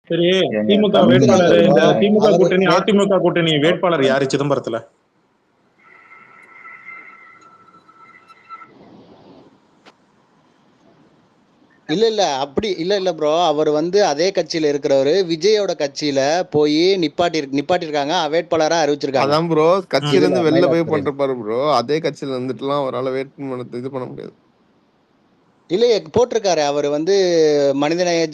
சரி, எங்க திமுக தமிழ் வேட்பாளர் மினிஸ்டர் இந்த தான். திமுக அவரு கூட்டணி அதிமுக கூட்டணி வேட்பாளர் யாரு சிதம்பரத்துல? இல்ல அப்படி இல்ல ப்ரோ. அவர் வந்து அதே கட்சியில இருக்கிறவரு விஜயோட கட்சியில போய் நிப்பாட்டிருக்காங்க, வேட்பாளரா அறிவிச்சிருக்காங்க. அதான் ப்ரோ, கட்சியில இதுல இருந்து வெளில போய் மயிலாடுதுறையில. பண்றப்பாரு ப்ரோ. அதே கட்சியில இருந்துட்டுலாம் அவரால் வேட்புமனு இது பண்ண முடியாது. இல்லையே போட்டிருக்காரு. அவர் வந்து மனிதநேய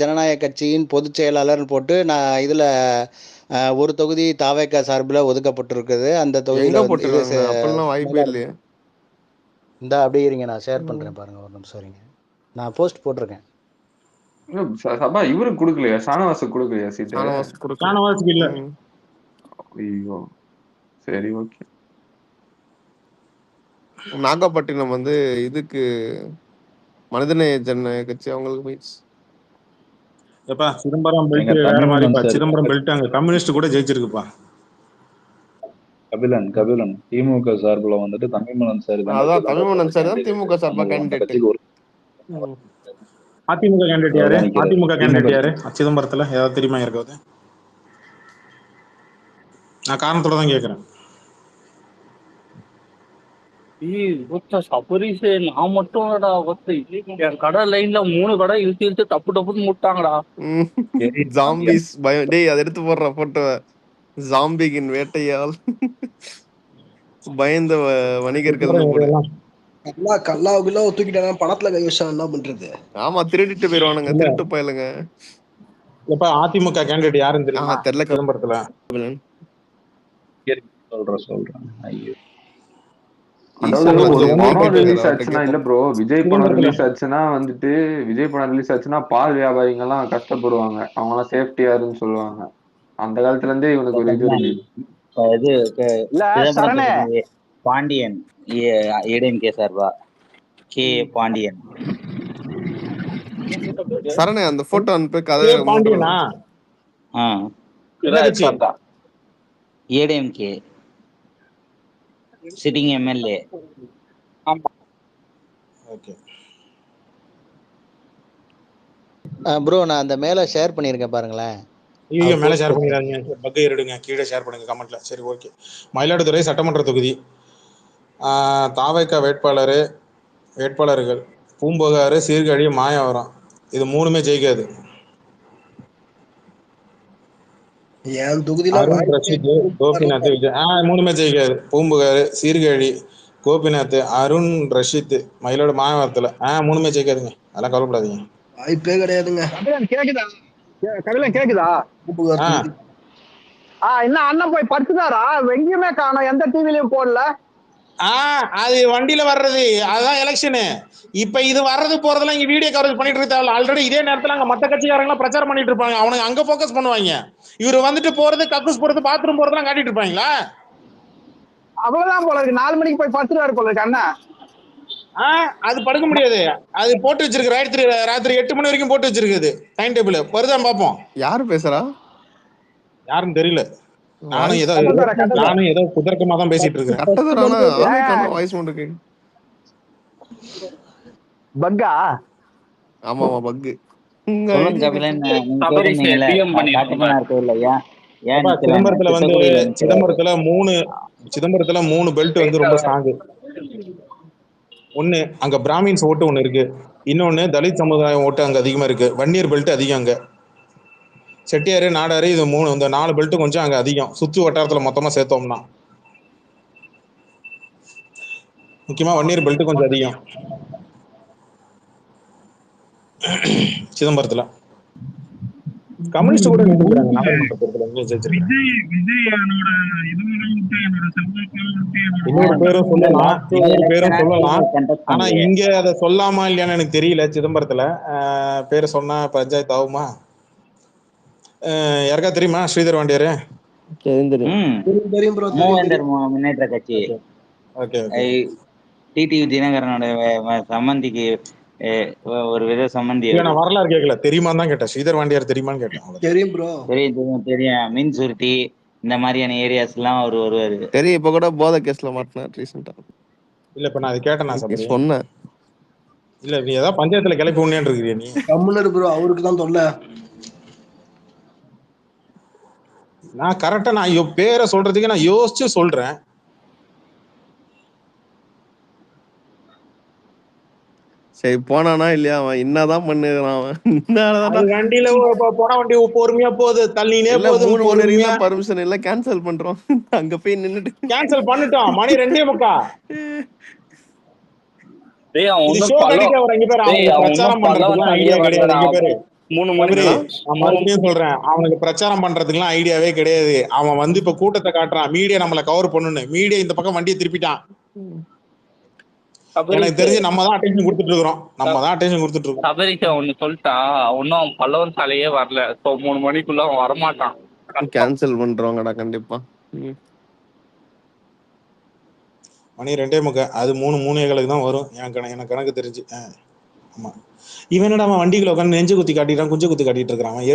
ஜனநாயக கட்சியின் பொதுச் செயலாளர்னு போட்டு நான் இதுல ஒரு தொகுதி தாவேக்கா சார்பில் ஒதுக்கப்பட்டிருக்குது. அந்த எங்க தொகுதியில வந்து இது போட்டிருக்காங்க? அப்பெல்லாம் வாய்ப்பே இல்லையே. இந்த அப்படியே இருங்க, நான் ஷேர் பண்றேன் பாருங்க, ஒரு நிமிஷம் இருங்க. நான் போஸ்ட் போட்டிருக்கேன். சபா இவருக்கு கொடுக்கலையா? ஷானவாசுக்கு கொடுக்கலையா சீட்டு? ஷானவாஸ் கொடுக்கல. ஷானவாஸுக்கு இல்ல. ஐயோ, சரி ஓகே. நாகப்பட்டினம் வந்து இதுக்கு மனிதநேய ஜனநாயக கட்சி அவங்களுக்கு போயிடுச்சு. எப்பா சிதம்பரம் பெல்ட் எங்க வேற தமிழ் மாதிரிப்பா. மினிஸ்டர் சிதம்பரம் பெல்ட் அங்க கம்யூனிஸ்ட் கூட ஜெயிச்சிருக்குப்பா. கபிலன் திமுக சார்பில் வந்துட்டு தமிழ்மணன் சார் தான் அதான் தமிழ்மணன் சார் தான் திமுக சார்பா அந்த கேண்டிடேட். கட்சிக்கு ஒரு அதிமுக கேண்டிடேட் யாரு? அவர்தான் நிக்கிறாரு. அதிமுக கேண்டிடேட் திமுக யாரு சிதம்பரத்துல? ஏதாவது தெரியுமா இருக்காது? நான் காரணத்தோட தான் கேக்குறேன். நான் மட்டும் என் கடை லைன்ல 3 கடை இழுத்து தப்பு டப்புன்னு முட்டாங்கடா. ஜாம்பிஸ் பயம். டேய், அதை எடுத்து போடுற போட்டோ. ஜாம்பிகின் வேட்டையால் பயந்த வணிகர்கள் போடு. கல்லாவுக்குள்ள தூக்கிட்டாங்க, பணத்துல கை வச்சா என்ன பண்றது? ஆமா, திருடிட்டு போயிருவானுங்க, திருட்டு போயலுங்க. எப்ப அதிமுக கேண்டிடேட் யாருன்னு தெரியுமா தெரியல. சிதம்பரத்துல சொல்றேன். ஐயோ, அதாவது ஒரு படம் ரிலீஸ் ஆச்சுன்னா இல்ல ப்ரோ, விஜய் படம் ரிலீஸ் ஆச்சுன்னா வந்துட்டு விஜய் படம் ரிலீஸ் ஆச்சுன்னா பால் வியாபாரிங்க எல்லாம் கஷ்டப்படுவாங்க, அவங்க எல்லாம் சேஃப்டியாருன்னு சொல்லுவாங்க. அந்த காலத்துல இருந்தே இவனுக்கு ஒரு இது இருக்கு. பாண்டியன் ஏடிஎம்கே சார்பா கே பாண்டியன். சரணே அந்த போட்டோ அனுப்பி கதை பாண்டியனா? ADMK sitting MLA. Okay bro, நான் அந்த மேல ஷேர் பண்ணியிருக்கேன் பாருங்களேன். ஐயோ, மேல ஷேர் பண்ணிடுறாங்க. பக்கை எடுங்க, கீழே ஷேர் பண்ணுங்க கமெண்ட்ல. சரி ஓகே. மயிலாடுதுறை சட்டமன்ற தொகுதி தாவேக்கா வேட்பாளர்கள் பூம்புகார், சீர்காழி, மாயவரம். இது 3மே ஜெயிக்காது. என் தொகுதியில அருண், ரஷீத், கோபிநாத், விஜய் 3மே ஜெயிக்காது. பூம்புகார், சீர்காழி, கோபிநாத், அருண், ரஷீத், மயிலாடு, மாயவரத்துல 3மே ஜெயிக்காதுங்க. அதெல்லாம் கவலைப்படாதீங்க. வாய்ப்பே கிடையாதுங்க. கேக்குதா? கபிலன் கேக்குதா? இன்னும் அண்ணன் போய் படுத்துட்டாரா? எங்கேயுமே காணோம், எந்த டிவிலையும் போடல. அது வண்டியில வர்றது, அதுதான் எலெக்ஷனு. இப்ப இது வர்றது போறதெல்லாம் இங்க வீடியோ கவரேஜ் பண்ணிட்டு இருக்காங்க. ஆல்ரெடி இதே நேரத்துல அங்க மத்த கட்சிக்காரங்க பிரச்சாரம் பண்ணிட்டு இருப்பாங்க. அவனுக்கு அங்க போக்கஸ் பண்ணுவாங்க. இவரு வந்துட்டு போறது, கக்கூஸ் போறது, பாத்ரூம் போறதெல்லாம் காட்டிட்டு இருப்பாங்களா? அவ்வளவுதான் போல இருக்கு. 4 மணிக்கு போய் படுத்துட்டாரு போல இருக்கு அண்ணா. அது படுக்க முடியாது. அது போட்டு வச்சிருக்கு. ராத்திரி 8 மணி வரைக்கும் போட்டு வச்சிருக்குது டைம் டேபிள். வருதான் பாப்போம். யாரு பேசுறா? யாருன்னு தெரியல. நானும் ஏதோ குதர்க்கமா தான் பேசிட்டு இருக்கேன். பக்கா? ஆமா பக்கு. சிதம்பரத்துல 3 பெல்ட் வந்து ரொம்ப ஸ்ட்ராங். ஒண்ணு அங்க பிராமின்ஸ் ஓட்டு ஒண்ணு இருக்கு. இன்னொன்னு தலித் சமுதாயம் ஓட்டு அங்க அதிகமா இருக்கு. வன்னியர் பெல்ட் அதிகம் அங்க. செட்டியாரு, நாடாரு, இது 3, இந்த 4 பெல்ட் கொஞ்சம் அங்க அதிகம். சுத்து வட்டாரத்துல மொத்தமா சேர்த்தோம்னா முக்கியமா வன்னியர் பெல்ட் கொஞ்சம் அதிகம் சிதம்பரத்துல. கம்யூனிஸ்ட் கூட இன்னொரு பேரும் சொல்லலாம். ஆனா இங்க அதை சொல்லாமா இல்லையான்னு எனக்கு தெரியல. சிதம்பரத்துல பேரை சொன்னா பஞ்சாயத்து ஆகுமா? யாருக்கா தெரியுமா? ஸ்ரீதர் வாண்டியாரு முன்னேற்ற கட்சி டிடிவி தினகரனோட சம்பந்திக்கு ஒரு வித சம்பந்தி. நான் வரலாறு கேட்கல, தெரியுமா தான் கேட்டேன். ஸ்ரீதர் வாண்டியார் தெரியுமான்னு கேட்டேன். தெரியும் ப்ரோ, தெரியும். மீன் சுருட்டி இந்த மாதிரியான ஏரியாஸ் எல்லாம் அவர் வருவாரு. தெரியும். இப்ப கூட போதை கேஸ்ல மாட்டினார் ரீசெண்டா. இல்ல இப்ப நான் அது கேட்டேன் சொன்னேன். இல்ல நீ ஏதாவது பஞ்சாயத்துல கிளப்பி உண்ணியான் இருக்கிறியா நீ? கம்முனர் ப்ரோ, அவருக்கு தான் தொல்லை. நான் கரெக்டா நான் பேரை சொல்றதுக்கு நான் யோசிச்சு சொல்றேன். சரி போனானா இல்லையா அவன் என்னதான் பண்ணுறான் அவன் அது வண்டியில போன வண்டி பொறுமையா போகுது, தள்ளினே இல்ல போகுது 3 மணி பொறுமையா. வரைக்கும் பர்மிஷன் இல்ல கேன்சல் பண்றோம். அங்க போய் நின்னுட்டு கேன்சல் பண்ணிட்டோம், மணி 2:45. டேய் அவன் இது ஒன்னும் ஷோ கட்டிட்டு அவர் இங்க பேரு அவனுக்கு பிரச்சாரம் பண்றதுக்குலாம் ஐடியா கிடையாது. இங்க பேரு 3 கபரி, மணிக்கு நான் மறுபடியும் சொல்றேன், அவனுக்கு பிரச்சாரம் பண்றதுக்குலாம் ஐடியாவே கிடையாது. அவன் வந்து இப்ப கூட்டத்தை காட்டுறான், மீடியா நம்மள கவர் பண்ணணும், மீடியா இந்த பக்கம் வண்டியை திருப்பிட்டான். எனக்கு தெரிஞ்சு நம்ம தான் அட்டென்ஷன் கொடுத்துட்டு இருக்கிறோம். சபரிக்கு ஒண்ணு சொல்லிட்டா, ஒன்னும் அவன் பல்லவன் சாலையே வரல. 3 மணிக்குள்ள அவன் வரமாட்டான். கேன்சல் பண்றவங்கடா கண்டிப்பா. மணி 2:45, அது 3:45 தான் வரும் எனக்கு கணக்கு தெரிஞ்சு. ஆமா, இவனடா அவன் வண்டிகளை உட்காந்து நெஞ்சு குத்தி காட்டிட்டான், குஞ்சு குத்தி காட்டிட்டு இருக்கிறான். அவன்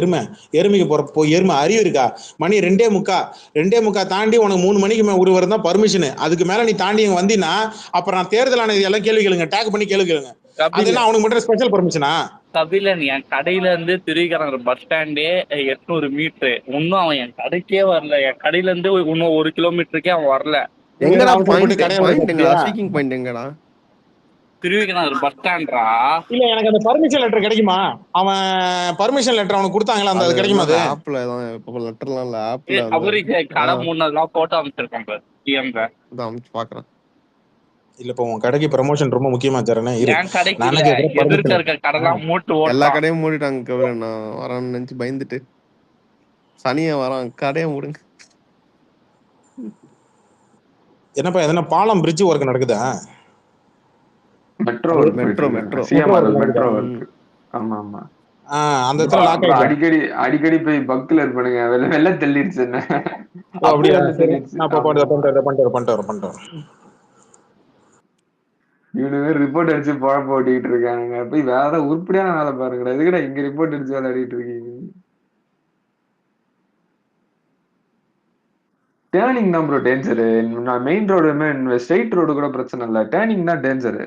எருமைக்கு போறப்போ எருமை அறிவு இருக்கா? மணி 2:45 தாண்டி உனக்கு 3 மணிக்கு ஒரு வரும் தான் பர்மிஷன். அதுக்கு மேல நீ தாண்டி இங்க வந்தீங்கன்னா அப்புறம் நான் தேர்தல் ஆணையம் எல்லாம் கேள்வி கேளுங்க, டேக் பண்ணி கேள்வி கேளுங்க. அதெல்லாம் அவனுக்கு மட்டும் ஸ்பெஷல் பர்மிஷனா? கபிலன் என் கடையில இருந்து திருவிக்கிற பஸ் ஸ்டாண்டே 800 மீட்டரு. இன்னும் அவன் என் கடைக்கே வரல. என் கடையில இருந்து இன்னும் 1 கிலோமீட்டருக்கே அவன் வரல. எங்கடா பாயிண்ட் எங்கடா? திருவிக்கிற பஸ் ஸ்டாண்ட்ரா. இல்ல, எனக்கு அந்த பர்மிஷன் லெட்டர் கிடைக்குமா? அவன் பர்மிஷன் லெட்டர் அவனுக்கு கொடுத்தாங்களா? அந்த அது கிடைக்குமா? அது ஆப்ல தான் இப்ப லெட்டர்லாம் இல்ல, ஆப்ல அவருக்கு கடை முன்னதெல்லாம் போட்டோ அமைச்சிருக்கான் பாரு டிஎம்ல. அதான் அமைச்சு பாக்குறேன். இல்ல, இப்போ உன் கடைக்கு ப்ரமோஷன் ரொம்ப முக்கியமா தரேனே. என் கடைக்கு எதிர்க்க இருக்க கடைலாம் மூட்டு எல்லா கடையும் மூடிட்டாங்க கவிர. நான் வரான்னு நினைச்சு பயந்துட்டு சனியா வரான், கடையை மூடுங்க. என்னப்பா எதனா பாலம் பிரிட்ஜ் ஒர்க் நடக்குதா? மெட்ரோ ஆமா ஆமா. அந்த இடத்துல லாக் ஆயிடுச்சு. அடிக்கடி போய் பக்ல இருப்பானுங்க, வெள்ள தள்ளிடுச்சு என்ன. அப்படியே நான் பண்ணிட்டு இவனுங்க ரிப்போர்ட் அடிச்சு பழப்ப ஓட்டிட்டு இருக்கானுங்க. போய் வேற உருப்படியான வேலை பாருங்கடா. எதுக்கடா இங்க ரிப்போர்ட் அடிச்சு விளையாடிட்டு இருக்கீங்க? டேர்னிங் தான் ப்ரோ டேஞ்சரு. நான் மெயின் ரோடு ஸ்ட்ரெயிட் ரோடு கூட பிரச்சனை இல்லை, டேர்னிங் தான் டேஞ்சரு.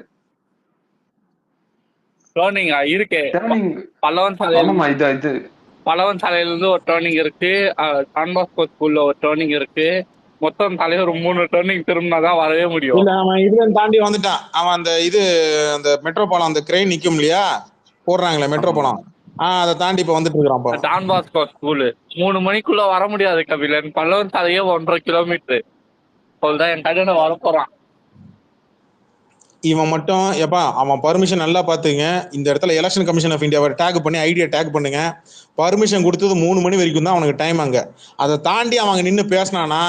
டர்னிங் இருக்கு. பல்லவன் சாலையில இருந்து ஒரு டர்னிங் இருக்கு, டான் பாஸ்கோ ஸ்கூல்ல ஒரு டர்னிங் இருக்கு. மொத்தம் தலைவர் 3 டர்னிங் திரும்பினாதான் வரவே முடியும். இல்ல, அவன் இதுல தாண்டி வந்துட்டான். அவன் அந்த மெட்ரோ பாலம், அந்த கிரெயின் நிக்கும் இல்லையா, போடுறாங்களே மெட்ரோ பாலம், அதை தாண்டி இப்ப வந்துட்டு இருக்கிறான். டான் பாஸ்கோ ஸ்கூலு 3 மணிக்குள்ள வர முடியாது கபிலன். பல்லவன் சாலையே 1.5 கிலோமீட்டர். சொல்றேன், என் கடையில வர போறான். இவன் மட்டும் எப்பா அவன் பர்மிஷன் நல்லா பாத்துங்க. இந்த இடத்துல எலெக்ஷன் கமிஷன் ஆஃப் இந்தியாவை டேக் பண்ணி ஐடியா டேக் பண்ணுங்க. பர்மிஷன் கொடுத்தது 3 மணி வரைக்கும் தான் அவனுக்கு டைம். அங்க அதை தாண்டி அவங்க நின்று பேசினானா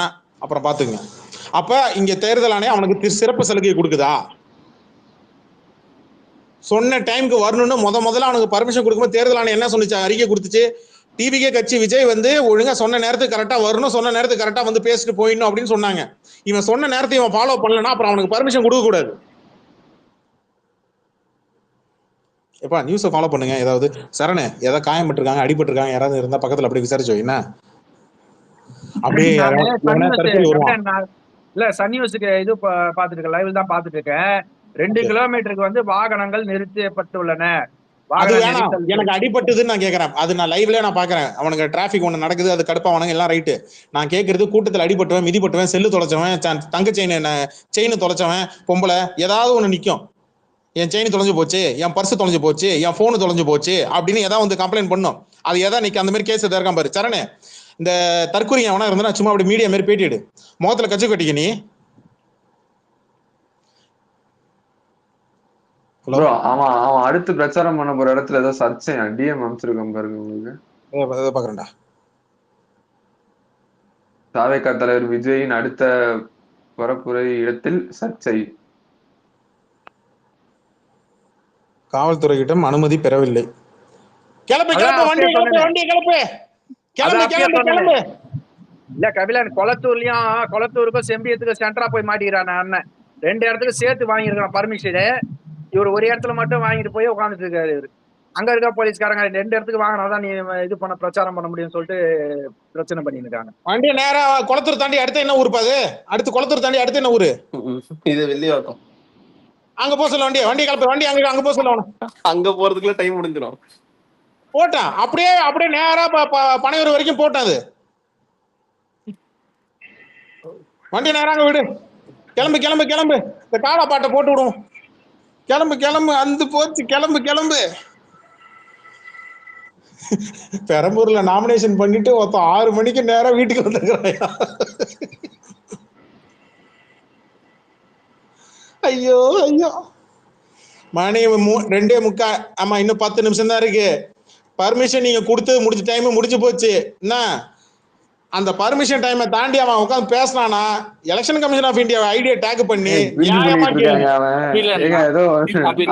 அப்புறம் பாத்துங்க. அப்ப இங்க தேர்தல் ஆணையம் அவனுக்கு சிறப்பு சலுகை கொடுக்குதா? சொன்ன டைமுக்கு வரணும்னு முதல்ல அவனுக்கு பர்மிஷன் கொடுக்கும்போது தேர்தல் ஆணையம் என்ன சொன்னிச்சு? அறிக்கை கொடுத்துச்சு, டிவிகே கட்சி விஜய் வந்து ஒழுங்கா சொன்ன நேரத்துக்கு கரெக்டா வரணும், சொன்ன நேரத்துக்கு கரெக்டா வந்து பேசிட்டு போயிடணும் அப்படின்னு சொன்னாங்க. இவன் சொன்ன நேரத்தை இவன் ஃபாலோ பண்ணலன்னா அப்புறம் அவனுக்கு பர்மிஷன் கொடுக்க கூடாது. எப்பா நியூஸை ஃபாலோ பண்ணுங்க. ஏதாவது சரணு ஏதாவது காயப்பட்டிருக்காங்க, அடிபட்டிருக்காங்க யாராவது இருந்தா பக்கத்துல அப்படியே விசாரிச்சோ. என்ன அப்படியே இல்ல சன் நியூஸுக்கு இது பாத்துட்டு இருக்கேன், லைவ் தான் பாத்துட்டு இருக்கேன். 2 கிலோமீட்டருக்கு வந்து வாகனங்கள் நிறுத்தப்பட்டுள்ளன. அது வேணாம், எனக்கு அடிபட்டதுன்னு நான் கேட்கறேன். அது நான் லைவ்ல நான் பாக்குறேன். அவனுக்கு டிராபிக் ஒண்ணு நடக்குது, அது கடுப்பாவனுங்க எல்லாம் ரைட்டு. நான் கேட்கறது கூட்டத்தில் அடிபட்டுவன், மிதிப்பட்டுவன், செல்லு தொலைச்சவன், தங்க செயின் தொலைச்சவன், பொம்பளை ஏதாவது ஒண்ணு நிக்கும். என் செயின் தொலைஞ்சு போச்சு, என் பர்ஸ் தொலைஞ்சு போச்சு, என் போனு தொலைஞ்சு போச்சு அப்படின்னு ஏதாவது வந்து கம்ப்ளைண்ட் பண்ணும். அது ஏதாவது நிக்க அந்த மாதிரி கேஸ் எதாவது இருக்கான் பாரு. சரணு, இந்த தற்கொலை எவனா இருந்தா சும்மா அப்படி மீடியா மாதிரி பேட்டிடு, முகத்துல கச்சு கட்டிக்க நீ. அவன் அடுத்து பிரச்சாரம் பண்ண போற இடத்துல ஏதோ சர்ச்சையா டிஎம் அமைச்சிருக்கான் பாருங்க உங்களுக்கு. பாக்குறேன்டா. தாவேகா தலைவர் விஜயின் அடுத்த பரப்புரை இடத்தில் சர்ச்சை. காவல்துறையிடம் அனுமதி பெறவில்லை. இல்ல கபிலன், கொளத்தூருக்கும் செம்பியத்துக்கும் சென்டரா போய் மாட்டிக்கிறான் அண்ணன். 2 இடத்துக்கு சேர்த்து வாங்கிருக்கான் பர்மிஷனு. இவர் ஒரு இடத்துல மட்டும் வாங்கிட்டு போய் உட்காந்துட்டு இருக்காரு. இவரு அங்க இருக்க போலீஸ்காரங்க 2 இடத்துக்கு வாங்கினாதான் நீ இது பண்ண பிரச்சாரம் பண்ண முடியும்னு சொல்லிட்டு பிரச்சனை பண்ணிட்டு இருக்காங்க. வண்டி நேரா குளத்தூர் தாண்டி அடுத்து என்ன ஊர் பாது? அடுத்து குளத்தூர் தாண்டி அடுத்து என்ன ஊரு? இது வெள்ளியாட்டம். அங்க போக சொல்ல வண்டி கலப்பு வண்டி அங்க போக சொல்ல. அங்க போறதுக்குள்ள டைம் முடிஞ்சிடும். போட்டான் அப்படியே நேரா பனையூர் வரைக்கும் போட்டான். அது வண்டி நேராங்க விடு. கிளம்பு கிளம்பு கிளம்பு. இந்த காடா பாட்டை போட்டு விடுவோம். கிளம்பு கிளம்பு அந்த போச்சு. கிளம்பு கிளம்பு. பெரம்பூர்ல நாமினேஷன் பண்ணிட்டு ஒருத்தன் 6 மணிக்கு நேரம் வீட்டுக்கு வந்துருக்காயா. ஐயோ ஐயோ. மணி 2:45. ஆமா இன்னும் 10 நிமிஷம் தான் இருக்கு. பர்மிஷன் நீங்க கொடுத்து முடிச்ச டைம் முடிச்சு போச்சு. என்ன அந்த பர்மிஷன் டைமை தாண்டி அவன் உட்காந்து பேசினானா election commission of India idea take பண்ணி நியாயமா இருக்காங்க. அவன் ஏங்க ஏதோ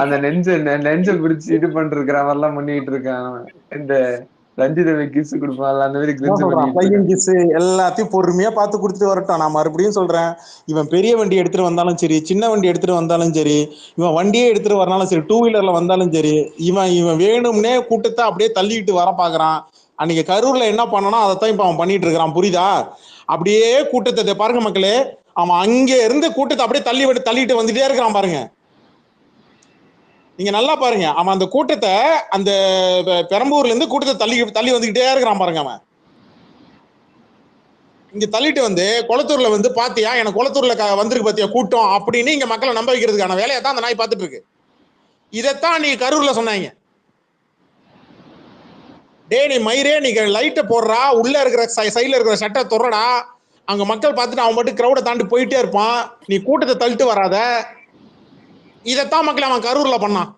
அந்த நெஞ்ச பிடிச்சி இது பண்ணிருக்கிற மாதிரி எல்லாம் பண்ணிட்டு இருக்கான். இந்த ரஞ்சிதவை கிஸ் கொடுப்பான்ல அந்த மாதிரி கிஸ் எல்லாத்தையும் பொறுமையா பார்த்து கொடுத்துட்டு வரட்டும். நான் மறுபடியும் சொல்றேன், இவன் பெரிய வண்டி எடுத்துட்டு வந்தாலும் சரி, சின்ன வண்டி எடுத்துட்டு வந்தாலும் சரி, இவன் வண்டியே எடுத்துட்டு வரனாலும் சரி, 2 வீலர்ல வந்தாலும் சரி, இவன் வேணும்னே கூட்டத்தை அப்படியே தள்ளிட்டு வர பாக்குறான். அன்னைக்கு கரூர்ல என்ன பண்ணணும் அதைத்தான் இப்ப அவன் பண்ணிட்டு இருக்கிறான். புரியுதா? அப்படியே கூட்டத்தை பாருங்க மக்களே, அவன் அங்க இருந்து கூட்டத்தை அப்படியே தள்ளிட்டு வந்துட்டே இருக்கிறான் பாருங்க. நீங்க நல்லா பாருங்க, அவன் அந்த கூட்டத்தை அந்த பெரம்பூர்ல இருந்து கூட்டத்தை தள்ளி வந்துகிட்டே இருக்கிறான் பாருங்க. அவன் இங்க தள்ளிட்டு வந்து குளத்தூர்ல வந்து பாத்தியா எனக்கு குளத்தூர்ல வந்திருக்கு பாத்தியா கூட்டம் அப்படின்னு இங்க மக்களை நம்ப வைக்கிறதுக்கான வேலையை தான் அந்த நாய் பார்த்துட்டு இருக்கு. இதைத்தான் நீ கரூர்ல சொன்னாங்க. டே நீ மயிரே நீ லைட்டை போடுறா, உள்ள இருக்கிற சைட்ல இருக்கிற சட்டை தொடரடா, அங்க மக்கள் பார்த்துட்டு அவன் மட்டும் கிரௌட தாண்டி போயிட்டே இருப்பான், நீ கூட்டத்தை தள்ளிட்டு வராத. இதைத்தான் மக்கள் அவன் கரூர்ல பண்ணான்.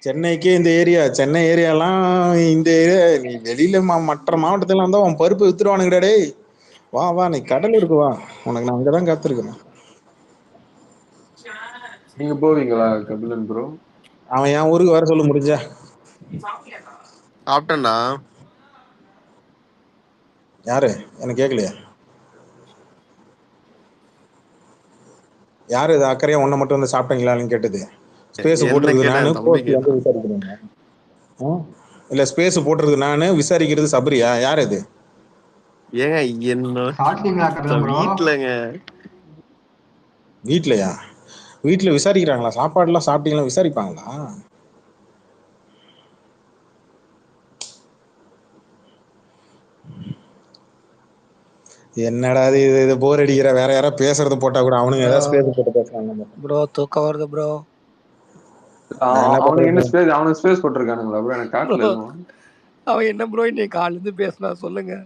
சென்னைக்கு இந்த ஏரியா, சென்னை ஏரியாலாம் இந்த ஏரியா, நீ வெளியில மற்ற மாவட்டத்துல வந்தா அவன் பருப்பு வித்துருவானுங்கடா. டேய் வா வா நீ கடலூருக்கு வா, உனக்கு நான் அங்கதான் காத்திருக்கிறேன். நீங்க போவீங்களா கபிலன் ப்ரோ? அவன் என் ஊருக்கு வர சொல்ல முடிஞ்சா. சாப்பிட்டேன்டா. யாரு எனக்கு கேட்கலையா? யாரு இது அக்கறையா உன்னை மட்டும் வந்து சாப்பிட்டீங்களான்னு கேட்டது? ஸ்பேஸ் போட்டுருக்கு நானு, விசாரிக்கிறேன். இல்ல ஸ்பேஸ் போட்டுருக்கு நானு, விசாரிக்கிறது சபரியா? யார் இது? ஏங்க என்ன வீட்டுலங்க? வீட்லயா? வீட்டுல விசாரிக்கிறாங்களா? சாப்பாடு எல்லாம் சாப்பிட்டீங்களா விசாரிப்பாங்களா? என்னடா இது போர் அடிக்கிற. வேற யாராவது பேசுறது போட்டா கூட அவனுங்க ஏதாவது ஸ்பேஸ் போட்டு பேசுறாங்க. ப்ரோ தூக்கம் வருது ப்ரோ. அவனுக்கு ஸ்பேஸ் போட்டுருக்கானுங்களா ப்ரோ? எனக்கு காட்டல. அவன் என்ன ப்ரோ இன்னைக்கு காலையில இருந்து பேசினா சொல்லுங்க.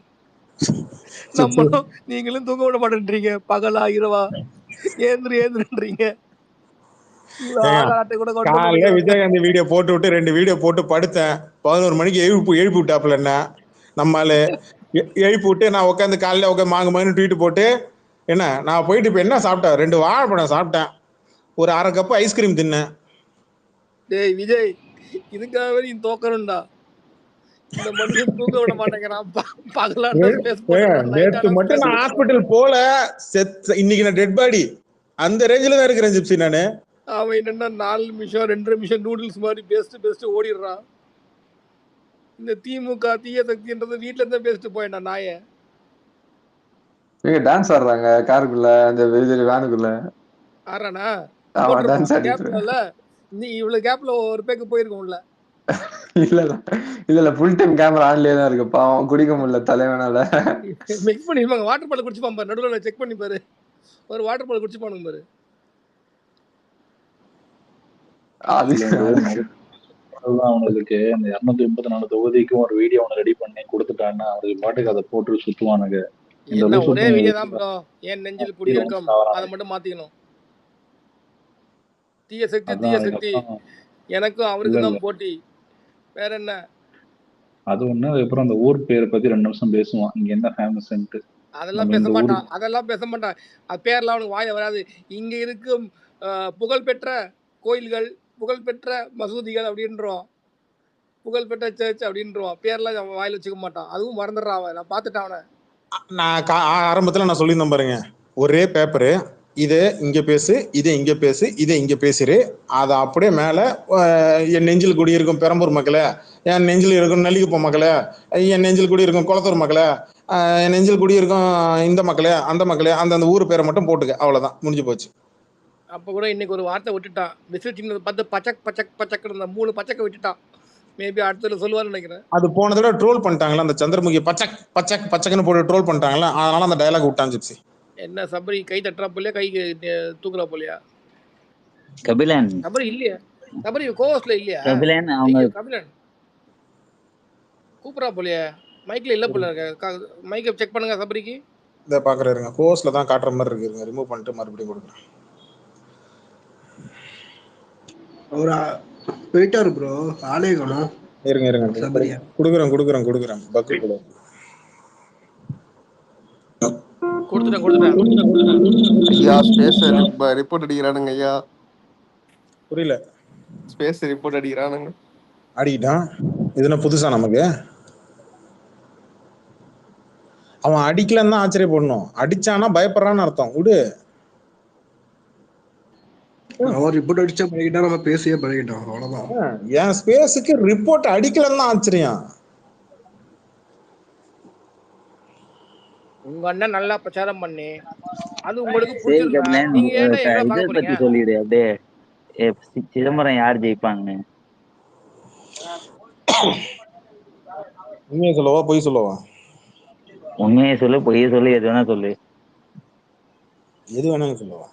நம்மளும் நீங்களும் தூங்க விட மாட்டேன்றீங்க. பகலா இரவா ஏந்திரன்றீங்க. காலையில விஜயகாந்த் வீடியோ போட்டு விட்டு 2 வீடியோ போட்டு படுத்தேன். 11 மணிக்கு எழுப்பி விட்டாப்புல என்ன நம்மால எழுப்பி விட்டு நான் உட்காந்து காலையில உட்காந்து மாங்கு ட்வீட் போட்டு என்ன நான் போயிட்டு இப்ப என்ன சாப்பிட்டேன்? 2 வாழைப்பழம் சாப்பிட்டேன், ஒரு 1/2 கப் ஐஸ்கிரீம் தின்னேன். டேய் விஜய், இதுக்காகவே நீ தோக்கணும்டா. இந்த மனுஷன் தூங்க விட மாட்டேங்கிறான். நேத்து மட்டும் நான் ஹாஸ்பிட்டல் போல இன்னைக்கு நான் டெட் பாடி அந்த ரேஞ்சில தான் இருக்கிறேன் ஜிப்சி நானு. அவன் என்னன்னா 4 நிமிஷம் 2 நிமிஷம் நூடுல்ஸ் மாதிரி பேசிட்டு ஓடிடுறான். இந்த திமுக தீய சக்தின்றது வீட்டுல இருந்தா பேசிட்டு போயிட்டான் நாய. நீங்க டான்ஸ் ஆடுறாங்க காருக்குள்ள, அந்த வேனுக்குள்ள ஆறானா கேப்ல நீ இவ்வளவு கேப்ல ஒரு பேக்கு போயிருக்கோம்ல. இல்ல ஃபுல் டைம் கேமரா ஆன்லயே தான் இருக்கு. பாவம் குடிக்க முடியல தலைவனால. மிக்ஸ் பண்ணிருப்பாங்க. வாட்டர் பாட்டில் குடிச்சு பாரு, நடுவுல செக் பண்ணி பாரு. ஒரு வாட்டர் பாட்டில் குடிச்சு பாருங்க பாரு. அதுதான் அவனுக்கு அந்த 234 தொகுதிக்கும் ஒரு வீடியோ ஒன்று ரெடி பண்ணி கொடுத்துட்டான்னா அவருக்கு பாட்டுக்கு அதை போட்டு சுத்துவானுங்க. ஒரே வீடியோ தான் ப்ரோ. ஏன் நெஞ்சில் குடியிருக்கும் அதை மட்டும் மாத்திக்கணும். தீய சக்தி எனக்கும் அவருக்கு தான் போட்டி. வேற என்ன? அது ஒண்ணு. அதுக்கப்புறம் அந்த ஊர் பேரை பத்தி 2 நிமிஷம் பேசுவான். இங்க என்ன ஃபேமஸ். அதெல்லாம் பேச மாட்டான். அது பேர்லாம் அவனுக்கு வாயில வராது. இங்க இருக்கும் புகழ்பெற்ற கோயில்கள், புகழ்பெற்ற மசூதிகள் அப்படின்றோம், புகழ்பெற்ற சர்ச் அப்படின்றோம். பேர்லாம் அவன் வாயில வச்சுக்க மாட்டான். அதுவும் மறந்துடுறான் அவன். நான் பார்த்துட்டான் அவனை. நான் ஆரம்பத்துல நான் சொல்லியிருந்தேன் பாருங்க, ஒரே பேப்பரு இதை இங்க பேசு, இதை இங்க பேசு, இதை இங்க பேசுரு, அதை அப்படியே மேல என் நெஞ்சில் குடி இருக்கும் பெரம்பூர் மக்களே, என் நெஞ்சில் இருக்கும் நெல்லிக்குப்பம் மக்களே, என் நெஞ்சில் குடி இருக்கும் குளத்தூர் மக்களே, என் நெஞ்சில் குடி இருக்கும் இந்த மக்களே அந்த மக்களே, அந்த ஊர் பேரை மட்டும் போட்டுக்க, அவ்வளவுதான், முடிஞ்சு போச்சு. அப்ப கூட இன்னைக்கு ஒரு வார்த்தை விட்டுட்டான். விசில் பார்த்து பச்சக் பச்சக் பச்சக்கு 3 பச்சக்கை விட்டுட்டான். மேபி அடுத்தது சொல்லுவாருன்னு நினைக்கிறேன். அது போன தடவை ட்ரோல் பண்ணிட்டாங்களா அந்த சந்திரமுகி பச்சக் பச்சக் பச்சக்குன்னு போட்டு ட்ரோல் பண்ணிட்டாங்களா, அதனால அந்த டயலாக் விட்டான் ஜிப்சி. என்ன சபரி கை தட்டுறா போலியா, கை தூக்குறா போலியா? கபிலன் சபரி இல்லையா? சபரி கோவஸ்ல இல்லையா? கபிலன் அவங்க கபிலன் கூப்பிடா போலியா? மைக்ல இல்ல போல மைக்கை செக் பண்ணுங்க சபரிக்கு. இதை பாக்குறாருங்க கோர்ஸ்ல தான் காட்டுற மாதிரி இருக்குங்க. ரிமூவ் பண்ணிட்டு மறுபடியும் கொடுக்குறேன். ஒரு போயிட்டாரு ப்ரோ, ஆளே காணோம். இருங்க சபரியா கொடுக்குறேன் பக்கு கூட கொடுத்துட்டேன். ஐயா ஸ்பேஸ் ரிப்போர்ட் அடிக்கிறானுங்க ஐயா. புரியல. ஸ்பேஸ் ரிப்போர்ட் அடிக்கிறானுங்க. அடிக்கிட்டான். இதுனா புதுசா நமக்கு. அவன் அடிக்கலன்னு தான் ஆச்சரியப்படணும். அடிச்சானா பயப்படுறான்னு அர்த்தம். விடு. அவன் ரிப்போர்ட் அடிச்சா பழகிட்டா, நம்ம பேசியே பழகிட்டோம், அவ்வளவுதான். என் ஸ்பேஸுக்கு ரிப்போர்ட் அடிக்கலன்னு தான் ஆச்சரியம். உங்க அண்ணன் நல்லா பிரச்சாரம் பண்ணி அது உங்களுக்கு புரிஞ்சிருக்கா? நீங்க ஏன்டா எங்க இதை பார்க்க பத்தி போறீங்க? சொல்லிடு அப்படியே. சிதம்பரம் யார் ஜெயிப்பாங்கன்னு உண்மையை சொல்லவா பொய் சொல்லவா? உண்மையை சொல்லு, பொய்ய சொல்லு, எது வேணா சொல்லு. எது வேணாங்க சொல்லவா?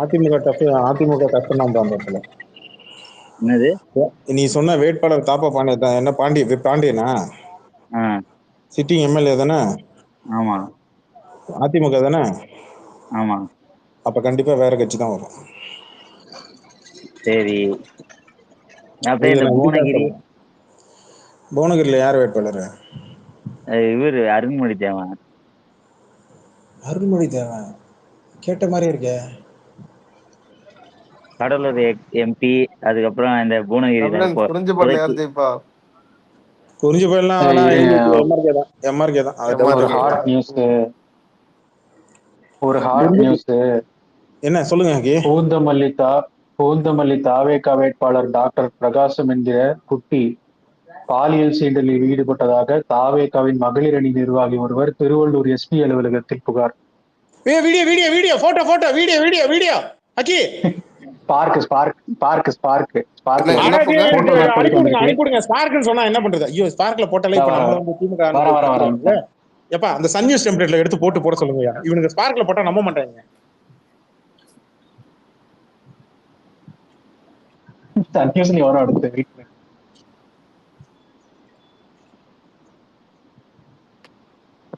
அதிமுக கஷ்டம் தான் அந்த இடத்துல. என்னது நீ சொன்ன வேட்பாளர் தாப்பா பாண்டியன் என்ன பாண்டியனா? சிட்டிங் எம்எல்ஏ தானே? ஆமா. அதிமுக தானே? ஆமா. அப்ப கண்டிப்பா வேற கட்சி தான் வரும். சரி. புவனகிரியில யார் வேட்பாளர்? இவரு அருண்மொழி தேவன். அருண்மொழி தேவன் கேட்ட மாதிரி இருக்கே. கடலூர் எம்பி, அதுக்கப்புறம் இந்த புவனகிரி. குறிஞ்சிப்பாடியில யார் ஜெயிப்பா? குறிஞ்சிப்பாடிலாம் எம்ஆர்கே தான். ஒரு ஹாட் நியூஸ். என்ன சொல்லுங்க? பூந்தமல்லி தாவேகா வேட்பாளர் டாக்டர் பிரகாசம் என்கிற குட்டி பாலியல் சீண்டலில் ஈடுபட்டதாக தாவேகாவின் மகளிர் அணி நிர்வாகி ஒருவர் திருவள்ளூர் எஸ்பி அலுவலகத்தில் புகார். வீடியோ போட்டோ வீடியோ அக்கி ஸ்பார்க் சொன்னா என்ன பண்றது? ஐயோ ஸ்பார்க்ல போட்டாலே இப்ப நம்ம வந்து திமுக எப்பா அந்த சன் நியூஸ் டெம்ப்ளேட்ல எடுத்து போட சொல்லுங்க. இவனுக்கு ஸ்பார்க்ல போட்டா நம்ப மாட்டாங்க. சன் நியூஸ் நீ வர அடுத்து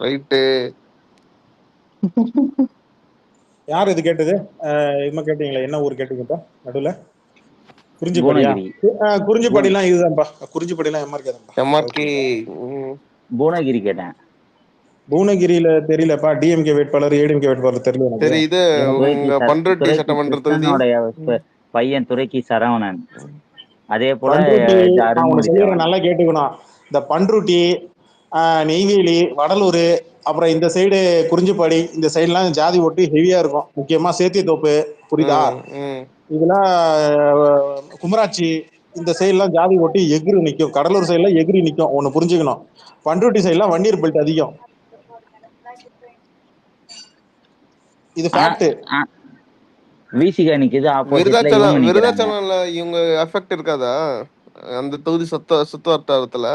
ரைட்டு. யார் இது கேட்டது? கேட்டீங்களா? என்ன ஊர் கேட்டீங்கப்பா? நடுவுல குறிஞ்சிப்பாடிலாம் இதுதான்ப்பா. குறிஞ்சிப்பாடிலாம் எம்ஆர்கே. புவனகிரி கேட்டேன். புவனகிரியில தெரியலப்பா. டிஎம்கே வேட்பாளர் ஏடிஎம்கே வேட்பாளர் தெரியல. சரி, இது பண்ருட்டி சட்டமன்ற தொகுதி பையன் துரைக்கி சரவணன். அதே போல நல்லா கேட்டுக்கணும். இந்த பண்ருட்டி, நெய்வேலி, வடலூர், அப்புறம் இந்த சைடு குறிஞ்சிப்பாடி, இந்த சைடுலாம் ஜாதி ஓட்டு ஹெவியா இருக்கும். முக்கியமா சேத்தியத்தோப்பு, புரியுதா? இதெல்லாம் குமராட்சி, இந்த சைடுலாம் ஜாதி ஓட்டு எகிரி நிற்கும். கடலூர் சைடுல எகிரி நிற்கும். ஒண்ணு புரிஞ்சுக்கணும். பண்ருட்டி சைடுலாம் வன்னியர் பெல்ட் அதிகம். இது ஃபேக்ட். விசிகா நிக்குது. விருதாச்சலம்ல இவங்க எஃபெக்ட் இருக்காதா அந்த தொகுதி சுத்த வட்டாரத்துல?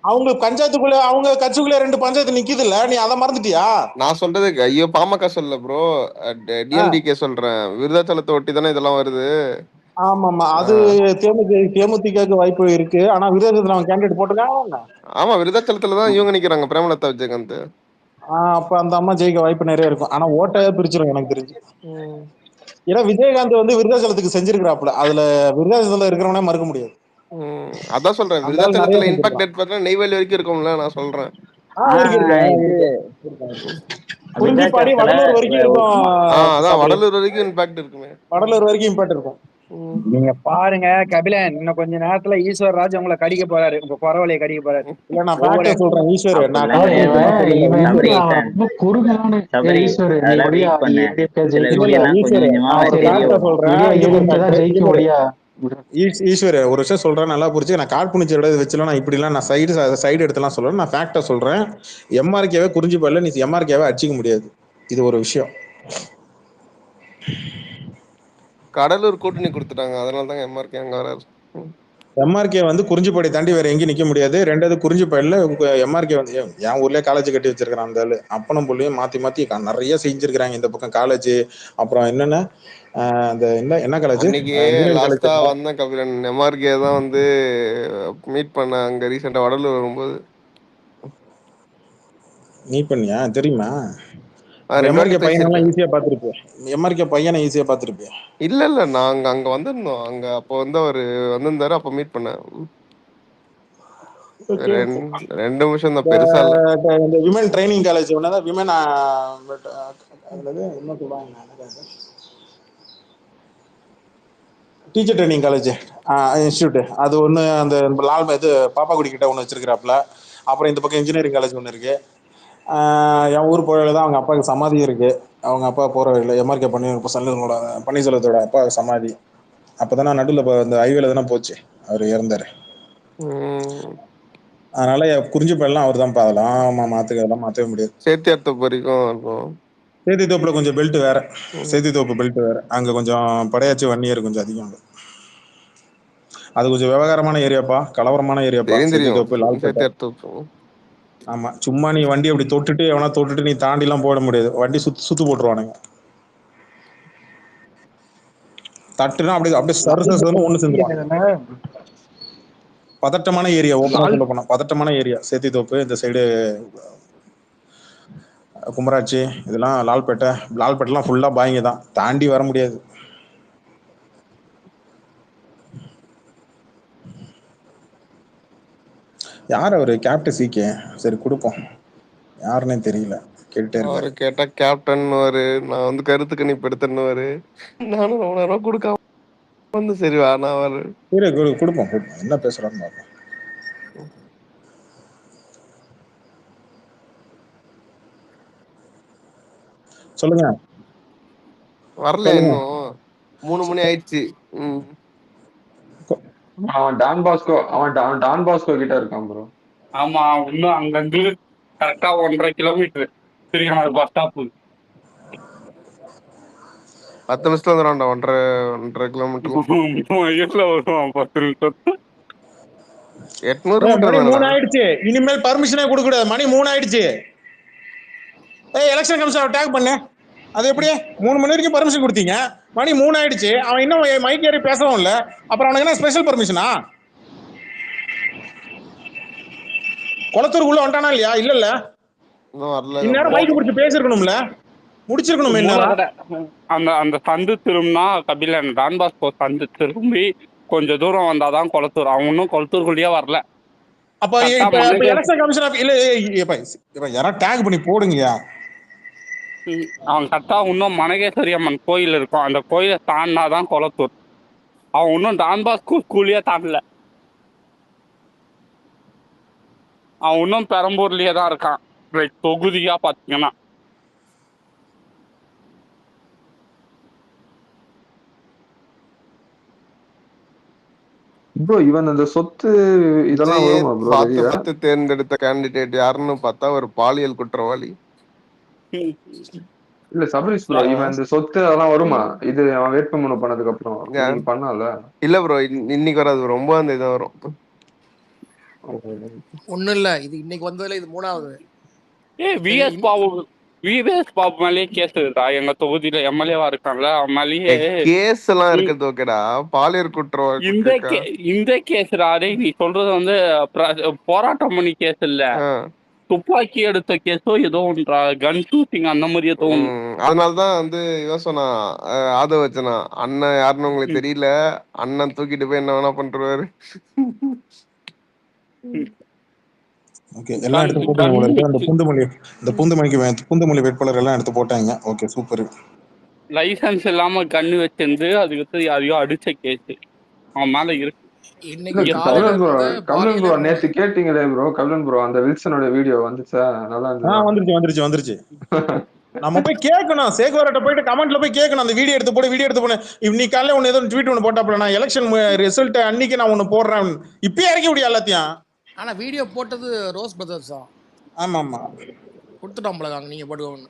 அவங்க பஞ்சாயத்துக்குள்ள அவங்க கட்சிக்குள்ள 2 பஞ்சாயத்து நிக்குது இல்ல, நீ அதை மறந்துட்டியா? நான் சொல்றது ஐயோ பாமக சொல்ல ப்ரோ, டிஎம்டிகே சொல்றேன். விருதாச்சலத்தை ஒட்டி தானே இதெல்லாம் வருது. ஆமா, அது தேமுதிகக்கு வாய்ப்பு இருக்கு. ஆனா விருதாச்சலத்துல அவங்க கேண்டிடேட் போட்டுருக்காங்க. ஆமா, விருதாச்சலத்துலதான் இவங்க நிக்கிறாங்க, பிரேமலதா விஜயகாந்த். அப்ப அந்த அம்மா ஜெயிக்க வாய்ப்பு நிறைய இருக்கும். ஆனா ஓட்டையே பிரிச்சிரும் எனக்கு தெரிஞ்சு. ஏன்னா விஜயகாந்த் வந்து விருதாச்சலத்துக்கு செஞ்சிருக்கிறாப்புல. அதுல விருதாச்சலத்துல இருக்கிறவனே மறுக்க முடியாது. அதான் சொல்றேன், விருதாச்சலத்துல இம்பாக்ட் பார்த்தா நெய்வேலி வரைக்கும் இருக்கும்ல. நான் சொல்றேன் குறிஞ்சிப்பாடி வடலூர் வரைக்கும் இருக்கும். அதான் வடலூர் வரைக்கும் இம்பாக்ட் இருக்குமே. வடலூர் வரைக்கும் இம்பாக்ட் இருக்கும். நீங்க பாருங்க கபிலன், இன்னும் கொஞ்ச நேரத்துல ஈஸ்வர் ராஜ் உங்களை கடிக்க போறாரு. உங்க பரவலையை கடிக்க போறாரு. இல்ல நான் ஃபேக்ட் சொல்றேன். ஈஸ்வர் ஈஸ்வர் ஒரு விஷயம் சொல்றேன், நல்லா புரிச்சு. நான் காழ்ப்புணர்ச்சியோட வச்சுலாம் நான் இப்படிலாம் நான் சைடு எடுத்துலாம் சொல்றேன். நான் ஃபேக்டா சொல்றேன். எம்ஆர்கேவே குறிஞ்சிப்பாடில நீ எம்ஆர்கேவே அடிச்சிக்க முடியாது. இது ஒரு விஷயம். கடலூர் கூட்டணி கொடுத்துட்டாங்க, அதனால தாங்க எம்ஆர்கே அங்க வராரு. எம்ஆர்கே வந்து குறிஞ்சிப்பாடி தாண்டி வேற எங்கேயும் நிக்க முடியாது. ரெண்டாவது குறிஞ்சிப்பாடியில எம்ஆர்கே வந்து என் ஊர்லயே காலேஜ் கட்டி வச்சிருக்கிறான் அந்த ஆளு. அப்பனும் புள்ளையும் மாத்தி மாத்தி நிறைய செஞ்சிருக்கிறாங்க. இந்த பக்கம் காலேஜ், அப்புறம் என்னென்ன அந்த என்ன காலேஜ், அன்னைக்கு இன்ஜினியரிங் காலேஜ். லாஸ்டா வந்த கபிலன் எம்ஆர்கே தான் வந்து மீட் பண்ண அங்க ரீசெண்டா வடலூர் வரும்போது. மீட் பண்ணியா? தெரியுமா? ரெண்டு எம்ஆர்கே வாட்டி பையனெல்லாம் பேசியிருக்கேன். ஈஸியா பாத்துருப்பேன். எம்ஆர்கே பையனை ஈஸியா பாத்துருப்பேன். இல்ல நாங்க அங்க வந்திருந்தோம். அங்க அப்போ வந்து அவரு வந்திருந்தாரு, அப்ப மீட் பண்ணேன். 2 நிமிஷம் தான், பெருசா இல்ல. இந்த விமன் ட்ரைனிங் காலேஜ் ஒன்னதான், விமன் என்ன சொல்லுவாங்க, டீச்சர் ட்ரைனிங் காலேஜ் இன்ஸ்டியூட், அது ஒன்று அந்த லால் இது பாப்பாக்குடி கிட்ட ஒன்று வச்சிருக்கிறாப்புல. அப்புறம் இந்த பக்கம் இன்ஜினியரிங் காலேஜ் ஒன்று இருக்கு. என் ஊர் போயில தான் அவங்க அப்பாவுக்கு சமாதி இருக்கு. அவங்க அப்பா போற இல்லை எம்ஆர்கே பன்னீர்செல்வத்தோட அப்பா சமாதி. அப்போதானே நடுவில் இந்த ஹைவேல தானே போச்சு அவர் இறந்தாரு. அதனால குறிஞ்சிப்பாடெல்லாம் அவர் தான் அதெல்லாம் அதெல்லாம் மாற்றவே முடியாது. சேத்தியார்த்தோப்பு வரைக்கும் இருக்கும். சேத்தித்தோப்புல கொஞ்சம் பெல்ட் வேற, சேத்தித்தோப்பு பெல்ட் வேற. அங்க கொஞ்சம் படையாச்சி வன்னியர் கொஞ்சம் அதிகம். அது கொஞ்சம் விவகாரமான ஏரியாப்பா, கலவரமான ஏரியாப்பா சேத்தித்தோப்பு, லால்பேட்டை. ஆமா, சும்மா நீ வண்டி அப்படி தொட்டுட்டு எவனா தொட்டுட்டு நீ தாண்டி எல்லாம் போட முடியாது. வண்டி சுத்து போட்டுருவானுங்க. தட்டுனா அப்படியே சருசன்னு ஒண்ணு செஞ்சுருவாங்க. பதட்டமான ஏரியா, ஓப்பனா சொல்ல போனா பதட்டமான ஏரியா சேத்தித்தோப்பு. இந்த சைடு குமராட்சி, இதெல்லாம் லால்பேட்டைலாம் ஃபுல்லா பாய்ங்க தான், தாண்டி வர முடியாது. யார் அவரு? கேப்டன் சிகே. சரி கொடுப்போம், யாருன்னே தெரியல, கேட்டே அவரு இருக்காரு. கேட்டா கேப்டன், நான் வந்து கருத்து கணிப்பு எடுத்துன்னு, நானும் ரொம்ப நேரம் கொடுக்காம வந்து சரி வேணா கொடுப்போம். என்ன பேசுறான்னு பார்ப்போம். சொல்லுங்க. வரல இன்னும், 3 மணி ஆயிடுச்சு. அவன் டான் பாஸ்கோ கிட்ட இருக்கான் ப்ரோ. ஆமா, இன்னும் அங்கிருந்து கரெக்டா 1.5 கிலோமீட்டர் திருக்கணாறு பஸ் ஸ்டாப். 10 நிமிஷத்துல வந்துடும்டா. 1.5 கிலோமீட்டர் வருவான் 10 நிமிஷம். 800 மீட்டர். மணி 3 ஆயிடுச்சு, இனிமேல் பர்மிஷனே கொடுக்க கூடாது. மணி 3 ஆயிடுச்சு. எலெக்ஷன் கமிஷன் டேக் பண்ணு. அது எப்படி 3 மணி வரைக்கும் பர்மிஷன் கொடுத்தீங்க? மணி 3 ஆயிடுச்சு, அவன் இன்னும் மைக் ஏறி பேசவும் இல்ல. அப்புறம் அவனுக்கு என்ன ஸ்பெஷல் பர்மிஷனா? குளத்தூருக்குள்ள வந்துட்டானா இல்லையா? இல்ல இந்நேரம் மைக் பிடிச்சி பேசிருக்கணும்ல, முடிச்சிருக்கணும். அந்த சந்து திரும்பினா கபிலன் டான் பாஸ்கோ சந்து திரும்பி கொஞ்சம் தூரம் வந்தாதான் குளத்தூர். அவன் இன்னும் குளத்தூருக்குள்ளேயே வரல. அப்ப எலெக்ஷன் கமிஷன் இல்ல யாரா டேக் பண்ணி போடுங்க. அவன் கரெக்டா இன்னும் மனகேஸ்வரி அம்மன் கோயில் இருக்கும், அந்த கோயிலை தாண்டினாதான் குளத்தூர். அவன் இன்னும் டான் பாஸ்கோ ஸ்கூல்லயே தாண்டல. அவன் இன்னும் பெரம்பூர்லயே தான் இருக்கான். தொகுதியா பாத்தீங்கன்னா ப்ரோ இவன் அந்த சொத்து இதெல்லாம் வருமா ப்ரோ? பார்த்து தேர்ந்தெடுத்த கேண்டிடேட் யாருன்னு பார்த்தா ஒரு பாலியல் குற்றவாளி. இல்ல சபரிஷ் ப்ரோ, இவன் இந்த சொத்து அதெல்லாம் வருமா? இது அவன் வேட்புமனு பண்ணதுக்கு அப்புறம் பண்ணால? இல்ல ப்ரோ, இன்னைக்கு வராது, ரொம்ப அந்த இதான் வரும். ஒண்ணும் இல்ல, இது இன்னைக்கு வந்ததுல இது 3வது. விஎஸ் பாபு மேலேயே கேஸ் இருக்குதா? எங்க தொகுதியில எம்எல்ஏவா இருக்கான்ல, அவன் மேலேயே கேஸ் எல்லாம் இருக்குது. ஓகேடா, பாலியல் குற்றவாளி இந்த கேஸ்டா? நீ சொல்றது வந்து போராட்டம் பண்ணி கேஸ் இல்ல, துப்பாக்கி எடுத்த கேஸோ ஏதோ ஒன்றா, கன் ஷூட்டிங் அந்த மாதிரி ஏதோ. அதனாலதான் வந்து இவன் சொன்னா, ஆதவ வச்சனா, அண்ணன் யாருன்னு உங்களுக்கு தெரியல, அண்ணன் தூக்கிட்டு போய் என்ன வேணா பண்றாரு. ஓகே, எல்லாம் எடுத்து போட்டாங்க. இந்த பூந்தமல்லி வேட்பாளர் எல்லாம் எடுத்து போட்டாங்க. Okay, super. லைசன்ஸ் இல்லாம கண்ணு வச்சிருந்து அதுக்கு யாரையோ அடிச்ச கேஸ் அவன் மேல இருக்கு. கபிலன் ப்ரோ நேத்து கேட்டீங்களே ப்ரோ, கபிலன் ப்ரோ அந்த வில்சனோட வீடியோ வந்துச்சா? நல்லா வந்துருச்சு. நம்ம போய் கேட்கணும், சேகுவார்ட்ட போயிட்டு கமெண்ட்ல போய் கேட்கணும், அந்த வீடியோ எடுத்து போடு. இன்னைக்கு காலையில ஒன்னு ஏதோ ட்வீட் ஒன்று போட்டாப்ல, நான் எலெக்ஷன் ரிசல்ட் அன்னைக்கு நான் ஒன்னு போடுறேன், இப்பயே இறக்கி முடியும் எல்லாத்தையும். ஆனா வீடியோ போட்டது ரோஸ் பிரதர்ஸா? ஆமா, கொடுத்துட்டோம்ல, நீங்க போடுவோம்.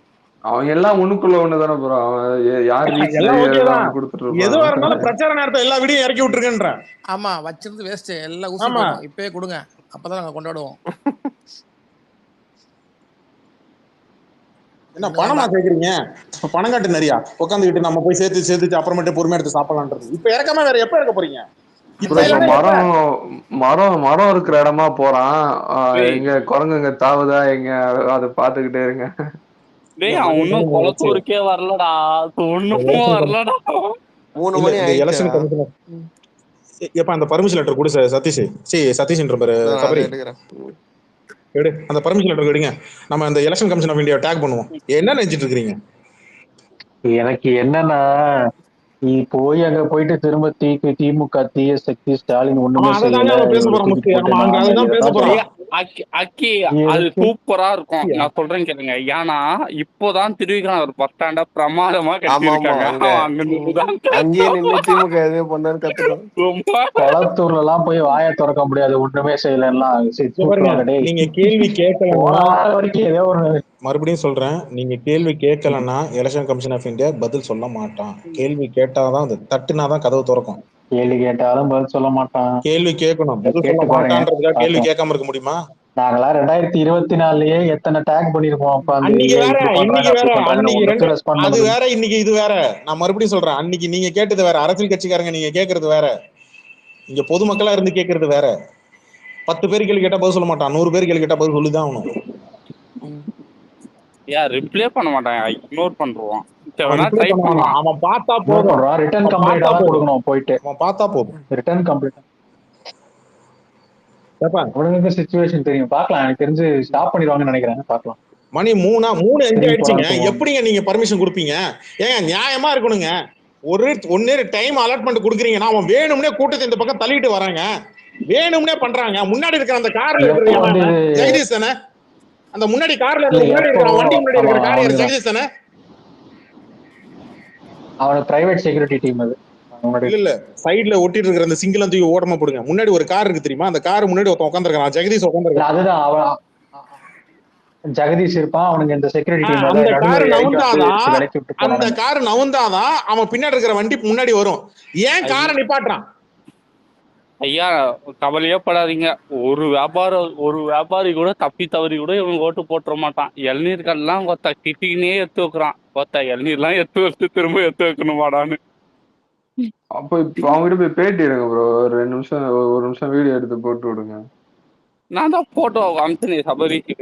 அவங்க எல்லாம் ஒண்ணுக்குள்ள ஒண்ணுதானே ப்ரோ. அவன் யார் ரீச் எல்லாம் நிறைய ஓகே தான். அவன் கொடுத்துட்டு எதுவா இருப்பான். இருந்தாலும் பிரச்சார நேரத்தை எல்லா வீடியோ இறக்கி விட்டுருக்கேன்ற. ஆமா வச்சிருந்து வேஸ்ட் எல்லாம் ஊசி ஆமா போடும். இப்பயே கொடுங்க, அப்பதான் நாங்க கொண்டாடுவோம். என்ன ஒண்ணு பணமா வேண்டாம். கேக்குறீங்க? பணம் காட்டு நிறையா உட்காந்துக்கிட்டு நம்ம போய் சேர்த்து அப்புறமேட்டு பொறுமையா எடுத்து சாப்பிடலான்றது. இப்ப இறக்காம வேற எப்ப இறக்க போறீங்க? இப்ப ப்ரோ இப்ப இல்லன்னா எப்ப? மரம் இருக்கிற இடமா போறான். டேய் எங்க குரங்குங்க தாவுதா எங்க அதை பாத்துக்கிட்டே இருங்க. டேய் இல்ல அவன் மணி இன்னும் 3 ஆயிடுச்சு. குளத்தூருக்கே வரலடா, ஒண்ணும் வரலடா. 3 இல்ல மணி இந்த ஆயிடுச்சா? எலெக்ஷன் கமிஷனர் எப்ப அந்த பர்மிஷன் லெட்டர் கொடு சதீஷ். சதீஷ்ன்ற பாரு நான் அதை சபரி எடுக்கிறேன். எடு. அந்த பர்மிஷன் லெட்டர் எடுங்க. நம்ம அந்த election commission of India tag பண்ணுவோம். என்ன நினைச்சிட்டு இருக்கீங்க? எனக்கு என்னன்னா, நீ போய் அங்க போயிட்டு திரும்ப திமுக தீய சக்தி ஸ்டாலின் ஆமா ஒண்ணுமே அதை தாங்க செய்யல, அவன் பேச இவங்களை போறான் தூக்கி முஸ்தி. போட்டு ஆமா அங்க நாம அதுதான் பேச இதைதான் போறான். ஏய், அக்கி அது எதுக்கு சூப்பரா இருக்கும். நான் சொல்றேன் கேளுங்க. ஏன்னா இப்போதான் திருவிக்கிறான் ஒரு பஸ் ஸ்டாண்ட பிரமாதமா ஆமா ஆமா கட்டியிருக்காங்க. அங்க அவன் அங்க நின்னுதான் அங்கேயே நின்று திமுக எதுவும் பண்ணான்னு கத்துட்டோம். ரொம்ப குளத்தூர்ல எல்லாம் போய் வாயை திறக்க முடியாது, ஒண்ணுமே செய்யலாம் இங்க பாருங்க, கூட்டுவாங்க. டேய் நீங்க கேள்வி போன கேட்கலன்னா வாரம் வரைக்கும் ஏதோ ஒரு மறுபடியும் சொல்றேன், நீங்க கேள்வி கேட்கலன்னா எலெக்ஷன் கமிஷன் ஆஃப் இந்தியா பதில் சொல்ல மாட்டான். கேள்வி கேட்டாதான் அது தட்டுனாதான் கதவு திறக்கும். கேள்வி கேட்டாலும் பதில் சொல்ல மாட்டான். கேள்வி கேட்கணும். பதில் சொல்ல கேட்டு பாருங்க மாட்டான்றதுக்காக கேள்வி பாப்போம். கேட்காம இருக்க முடியுமா? நாங்களாம் 2024லயே எத்தனை டேக் பண்ணிருப்போம் உட்காந்து, அன்னைக்கு வேற, இப்படி பண்றாங்க இன்னைக்கு வேற, அப்படி பண்றாங்க, அன்னைக்கு ரெண்டு ஒன்னுக்கும் ரெஸ்பாண்ட் அது பண்ணது வேற, இன்னைக்கு இது வேற. நான் மறுபடியும் சொல்றேன், அன்னைக்கு நீங்க கேட்டது வேற, அரசியல் கட்சிக்காரங்க நீங்க கேட்கறது வேற, இங்க பொதுமக்களா இருந்து கேட்கறது வேற. 10 பேர் கேள்வி கேட்டா பதில் சொல்ல மாட்டான், 100 பேர் கேள்வி கேட்டா பதில் சொல்லிதான் ஆகணும். ரிப்ளே பண்ண மாட்டான், இக்னோர் பண்றான். அவன் reply பண்ண வேணாம். அவன் பார்த்தா போதும். ரிட்டர்ன் அவன் கம்ப்ளைண்ட் பார்த்தா தான் போதும். கொடுக்கணும் போயிட்டு. அவன் பார்த்தா போதும். ரிட்டர்ன் கம்ப்ளைண்ட் ஏப்பா, அவனுக்கு சிச்சுவேஷன் தெரியும். பார்க்கலாம், எனக்கு தெரிஞ்சு ஸ்டாப் பண்ணிடுவாங்கன்னு நினைக்கிறேன். பார்க்கலாம். மணி 3 5 ஆயிடுச்சுங்க. போறான்னு எப்படிங்க நீங்க பர்மிஷன் கொடுப்பீங்க? ஏங்க நியாயமா இருக்கணுங்க. ஒன்னு டைம் அலாட்மெண்ட் கொடுக்குறீங்கன்னா அவன் வேணும்னே கூட்டத்தை இந்த பக்கம் தள்ளிட்டு வராங்க, வேணும்னே பண்றாங்க. முன்னாடி இருக்கிற அந்த கார்ல எப்போ வந்து இருக்கிற ஜெகதீஷ் தானே? அந்த முன்னாடி கார்ல இல்ல, முன்னாடி எப்போ இருக்கிற வண்டி முன்னாடி இருக்கிற கார் அவனுக்கு ஜெகதீஷ் தானே? அவனுக்கு பிரைவேட் செக்யூரிட்டி டீம் அது. இல்ல இல்ல, சைடுல ஒட்டிட்டு இருக்கிற அந்த சிங்கிள் தூக்கி ஓரமா போடுங்க. முன்னாடி ஒரு கார் இருக்கு தெரியுமா? அந்த கார் முன்னாடி ஒருத்தன் உட்காந்துருக்கான், ஜெகதீஷ் உட்காந்துருக்கான். அதுதான் அவன் ஜெகதீஷ் இருப்பான். அவனுக்கு இந்த செக்யூரிட்டி டீம் அந்த கார் நவுந்தாதான், விலக்கி விட்டு அந்த போனாங்க. கார் நவுந்தாதான் அவன் பின்னாடி இருக்கிற வண்டி முன்னாடி வரும். ஏன் காரை நிப்பாட்டுறான்? ஐயா கவலையே படாதீங்க. ஒரு வியாபாரி கூட தப்பி தவறி கூட இவங்க ஓட்டு போட்டுற மாட்டான். இளநீர்கள்லாம் கொத்த கிட்டினே எடுத்து வைக்கிறான். கொத்த இளநீர்லாம் எடுத்து வச்சு திரும்ப எடுத்து வைக்கணுமாடான்னு. அப்போ இப்ப அவங்ககிட்ட போய் பேட்டி எடுங்க ப்ரோ. ஒரு 2 நிமிஷம், ஒரு நிமிஷம் வீடியோ எடுத்து போட்டு விடுங்க. நான் தான் போட்டோ அனுப்பிச்சனே சபரிக்கு.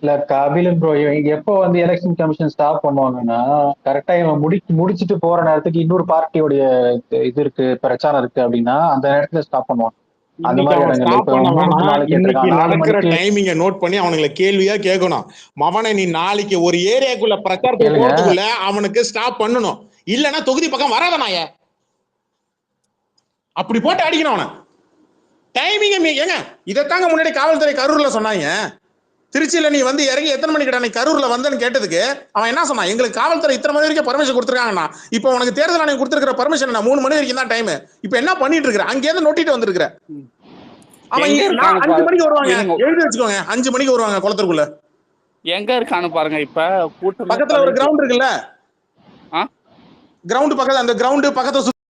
இல்ல கபிலன் ப்ரோ, எப்போ வந்து எலெக்ஷன் கமிஷன் ஸ்டாப் பண்ணுவாங்கன்னா, கரெக்டா இவன் முடிச்சிட்டு போற நேரத்துக்கு இன்னொரு பார்ட்டியோடைய இது இருக்கு, பிரச்சாரம் இருக்கு அப்படின்னா அந்த நேரத்துல ஸ்டாப் பண்ணுவான். அந்த மாதிரி இடங்கள்ல இப்ப இன்னைக்கு நடக்கிற டைமிங்க நோட் பண்ணி அவனுங்களை கேள்வியா கேட்கணும். மவனை நீ நாளைக்கு ஒரு ஏரியாக்குள்ள பிரச்சாரத்துக்கு போறதுக்குள்ள அவனுக்கு ஸ்டாப் பண்ணணும். இல்லன்னா தொகுதி பக்கம் வராத நாய அப்படி போட்டு அடிக்கணும் அவனை. டைமிங் ஏங்க இதைத்தாங்க முன்னாடி காவல்துறை கரூர்ல சொன்னாங்க. திருச்சியில நீ வந்து இறங்கி எத்தனை மணிக்கு நீ கரூர்ல வந்தன்னு கேட்டதுக்கு அவன் என்ன சொன்னான்? எங்களுக்கு காவல்துறை இத்தனை மணி வரைக்கும் பர்மிஷன் கொடுத்துருக்காங்கண்ணா. இப்போ உனக்கு தேர்தல் ஆணையம் கொடுத்துருக்கிற பர்மிஷன் 3 மணி வரைக்கும் தான் டைம். இப்போ என்ன பண்ணிட்டு இருக்கிற? அங்கேருந்து நோட்டிட்டு வந்திருக்கிற. அவன் 5 மணிக்கு வருவாங்க, எழுதி வச்சுக்கோங்க. 5 மணிக்கு வருவாங்க குளத்தூருக்குள்ள. எங்க இருக்கான்னு பாருங்க. இப்ப கூட்டம் பக்கத்துல ஒரு கிரவுண்ட் இருக்குல்ல, கிரவுண்ட் பக்கத்துல, அந்த கிரவுண்ட் பக்கத்துல